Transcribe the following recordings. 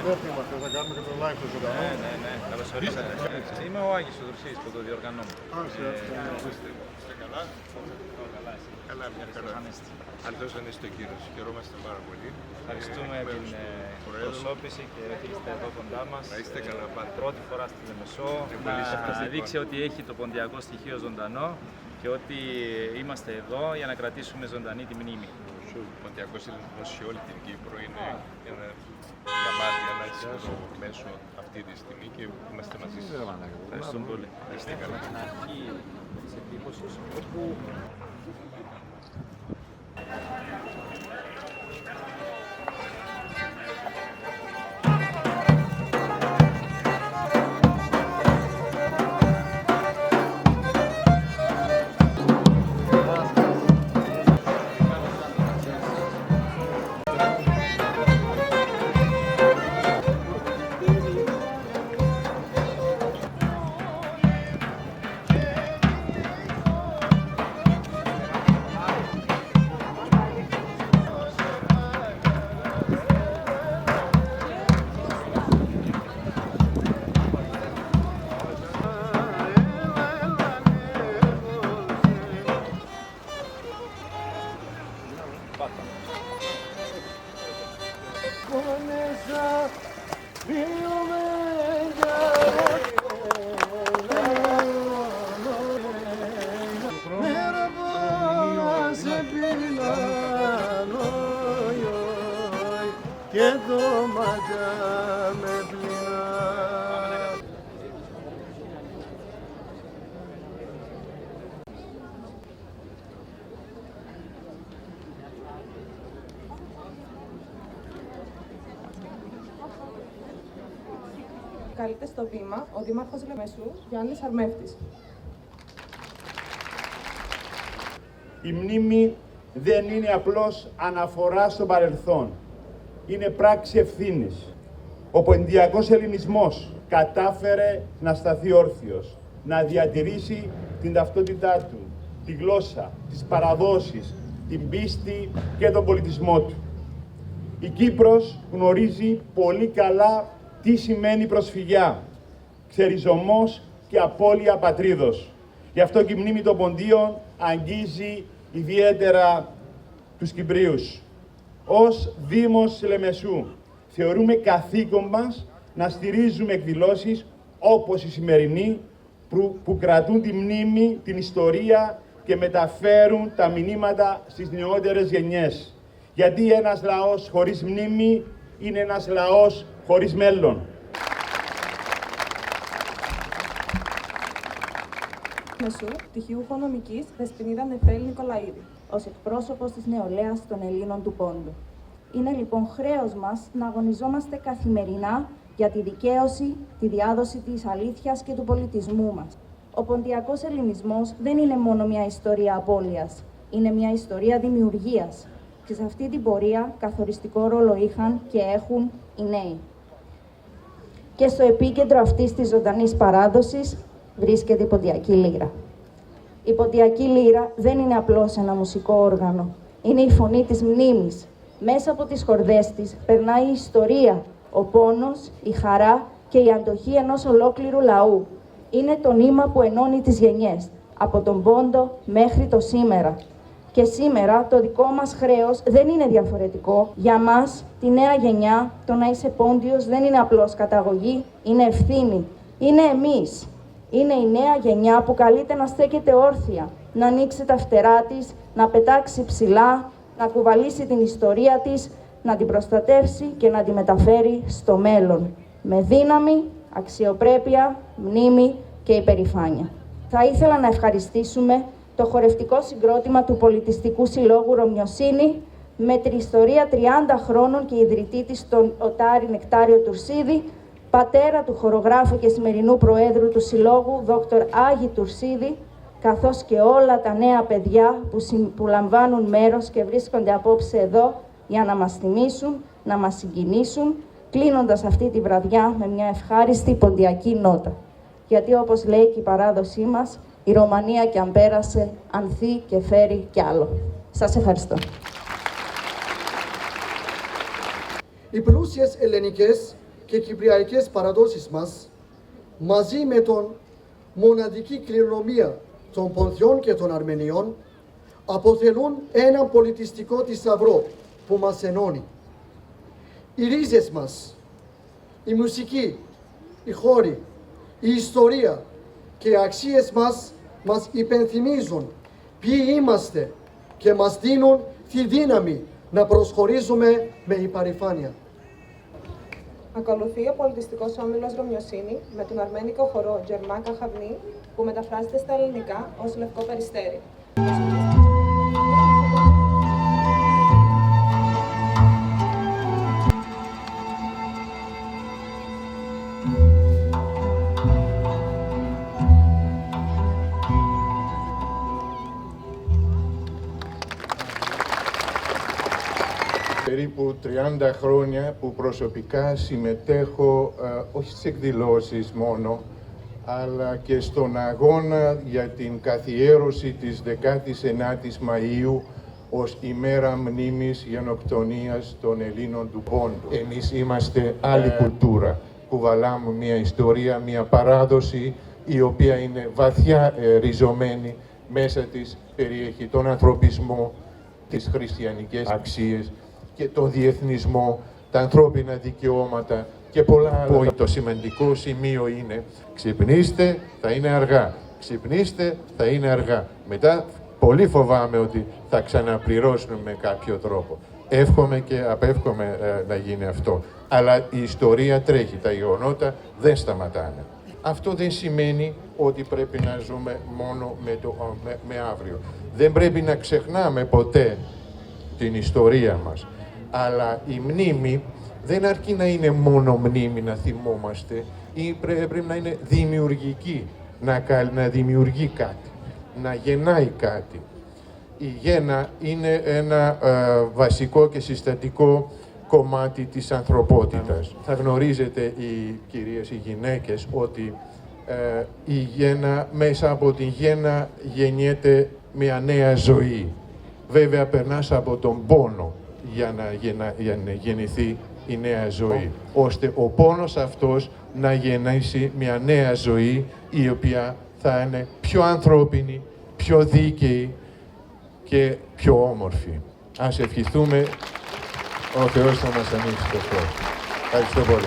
Δεν είμαστε, θα κάνουμε και το live στο ζωντανό. Ναι, καλώς ορίσατε. Είμαι ο Άγγις Οδουρσής που το διοργανώνω. Καλά, μια χαρά. Αλθώς είναι στο κύριος. Χαιρόμαστε πάρα πολύ. Ευχαριστούμε την προσώπηση και ότι είστε εδώ κοντά μας. Να είστε καλά πάντα. Πρώτη φορά στη Λεμεσό. Να δείξει ότι έχει το ποντιακό στοιχείο ζωντανό και ότι είμαστε εδώ για να κρατήσουμε ζωντανή τη μνήμη. Ο ποντιακός ελληνισμός σε όλη την Κύπρο είναι ένα γαμάτι ανάγκη στο μέσο αυτή τη στιγμή και είμαστε μαζί σας. Ευχαριστούμε πολύ. Είστε καλά. Στην αρχή της εντύπωσης όπου και το μαγιά με πληνά. Καλείται στο βήμα ο Δήμαρχος Λεμεσού, Γιάννης Αρμέφτης. Η μνήμη δεν είναι απλώς αναφορά στο παρελθόν. Είναι πράξη ευθύνης. Ο ποντιακός ελληνισμός κατάφερε να σταθεί όρθιος, να διατηρήσει την ταυτότητά του, τη γλώσσα, τις παραδόσεις, την πίστη και τον πολιτισμό του. Η Κύπρος γνωρίζει πολύ καλά τι σημαίνει προσφυγιά, ξεριζωμός και απώλεια πατρίδος. Γι' αυτό και η μνήμη των Ποντίων αγγίζει ιδιαίτερα τους Κυπρίους. Ως Δήμος Λεμεσού θεωρούμε καθήκον μας να στηρίζουμε εκδηλώσεις όπως η σημερινή που κρατούν τη μνήμη, την ιστορία και μεταφέρουν τα μηνύματα στις νεότερες γενιές. Γιατί ένας λαός χωρίς μνήμη είναι ένας λαός χωρίς μέλλον. Μεσού, πτυχιούχο νομικής, Δεσποινίδα Νεφέλη Νικολαίδη, ως εκπρόσωπος της νεολαίας των Ελλήνων του Πόντου. Είναι λοιπόν χρέος μας να αγωνιζόμαστε καθημερινά για τη δικαίωση, τη διάδοση της αλήθειας και του πολιτισμού μας. Ο ποντιακός ελληνισμός δεν είναι μόνο μια ιστορία απώλειας, είναι μια ιστορία δημιουργίας. Και σε αυτή την πορεία καθοριστικό ρόλο είχαν και έχουν οι νέοι. Και στο επίκεντρο αυτής της ζωντανής παράδοσης βρίσκεται η Ποντιακή Λύρα. Η Ποντιακή Λύρα δεν είναι απλώς ένα μουσικό όργανο. Είναι η φωνή της μνήμης. Μέσα από τις χορδές της περνάει η ιστορία, ο πόνος, η χαρά και η αντοχή ενός ολόκληρου λαού. Είναι το νήμα που ενώνει τις γενιές, από τον Πόντο μέχρι το σήμερα. Και σήμερα το δικό μας χρέος δεν είναι διαφορετικό. Για μας, τη νέα γενιά, το να είσαι Πόντιος δεν είναι απλώς καταγωγή, είναι ευθύνη. Είναι εμείς. Είναι η νέα γενιά που καλείται να στέκεται όρθια, να ανοίξει τα φτερά της, να πετάξει ψηλά, να κουβαλήσει την ιστορία της, να την προστατεύσει και να τη μεταφέρει στο μέλλον. Με δύναμη, αξιοπρέπεια, μνήμη και υπερηφάνεια. Θα ήθελα να ευχαριστήσουμε το χορευτικό συγκρότημα του Πολιτιστικού Συλλόγου Ρωμιοσύνη με την ιστορία 30 χρόνων και ιδρυτή της τον Οτάρη Νεκτάριο Τουρσίδη, πατέρα του χορογράφου και σημερινού Προέδρου του Συλλόγου, Δόκτωρ Άγη Τουρσίδη, καθώς και όλα τα νέα παιδιά που λαμβάνουν μέρος και βρίσκονται απόψε εδώ για να μας θυμίσουν, να μας συγκινήσουν, κλείνοντας αυτή τη βραδιά με μια ευχάριστη ποντιακή νότα. Γιατί όπως λέει και η παράδοσή μας, η Ρωμανία κι αν πέρασε, ανθεί και φέρει κι άλλο. Σας ευχαριστώ. Οι πλούσιες ελληνικές και κυπριακές παραδόσεις μας, μαζί με τον μοναδική κληρονομία των Πονθιών και των Αρμενιών, αποτελούν ένα πολιτιστικό θησαυρό που μας ενώνει. Οι ρίζες μας, η μουσική, οι χώροι, η ιστορία και οι αξίες μας υπενθυμίζουν ποιοι είμαστε και μας δίνουν τη δύναμη να προσχωρήσουμε με υπερηφάνεια. Ακολουθεί ο πολιτιστικός όμιλος Ρωμιοσύνη με τον αρμένικο χορό Τζερμάκα Χαβνή που μεταφράζεται στα ελληνικά ως Λευκό Περιστέρι. Περίπου 30 χρόνια που προσωπικά συμμετέχω όχι στις εκδηλώσεις μόνο, αλλά και στον αγώνα για την καθιέρωση της 19ης Μαΐου ως ημέρα μνήμης γενοκτονίας των Ελλήνων του Πόντου. Εμείς είμαστε άλλη κουλτούρα. Κουβαλάμε μια ιστορία, μια παράδοση η οποία είναι βαθιά ριζωμένη μέσα της, περιέχει τον ανθρωπισμό, τις χριστιανικές αξίες και τον διεθνισμό, τα ανθρώπινα δικαιώματα και πολλά άλλα. Το σημαντικό σημείο είναι ξυπνήστε, θα είναι αργά. Ξυπνήστε, θα είναι αργά. Μετά πολύ φοβάμαι ότι θα ξαναπληρώσουμε με κάποιο τρόπο. Εύχομαι και απεύχομαι να γίνει αυτό. Αλλά η ιστορία τρέχει, τα γεγονότα δεν σταματάνε. Αυτό δεν σημαίνει ότι πρέπει να ζούμε μόνο με αύριο. Δεν πρέπει να ξεχνάμε ποτέ την ιστορία μας. Αλλά η μνήμη δεν αρκεί να είναι μόνο μνήμη, να θυμόμαστε, ή πρέπει να είναι δημιουργική, να δημιουργεί κάτι, να γεννάει κάτι. Η γέννα είναι ένα βασικό και συστατικό κομμάτι της ανθρωπότητας. Θα γνωρίζετε οι κυρίες, οι γυναίκες, ότι η γέννα, μέσα από την γέννα γεννιέται μια νέα ζωή. Βέβαια περνάς από τον πόνο για να γεννηθεί η νέα ζωή, ώστε ο πόνος αυτός να γεννήσει μια νέα ζωή η οποία θα είναι πιο ανθρώπινη, πιο δίκαιη και πιο όμορφη. Ας ευχηθούμε ο Θεός θα μας ανοίξει το φως. Ευχαριστώ πολύ.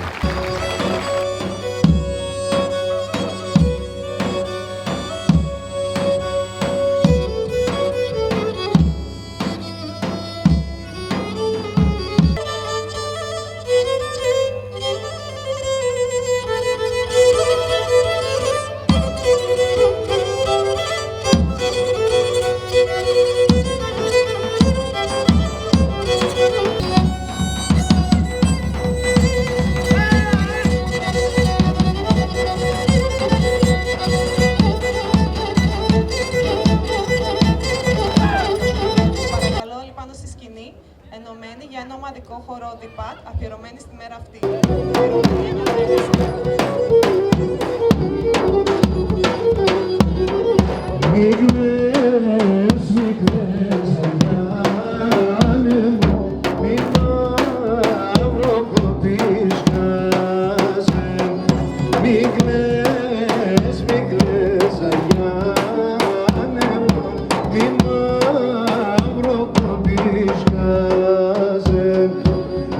ενωμένοι για ένα ομαδικό χορό διπάτ αφιερωμένοι στη μέρα αυτή.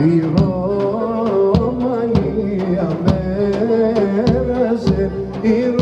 Η Ρωμανία μέραζε, η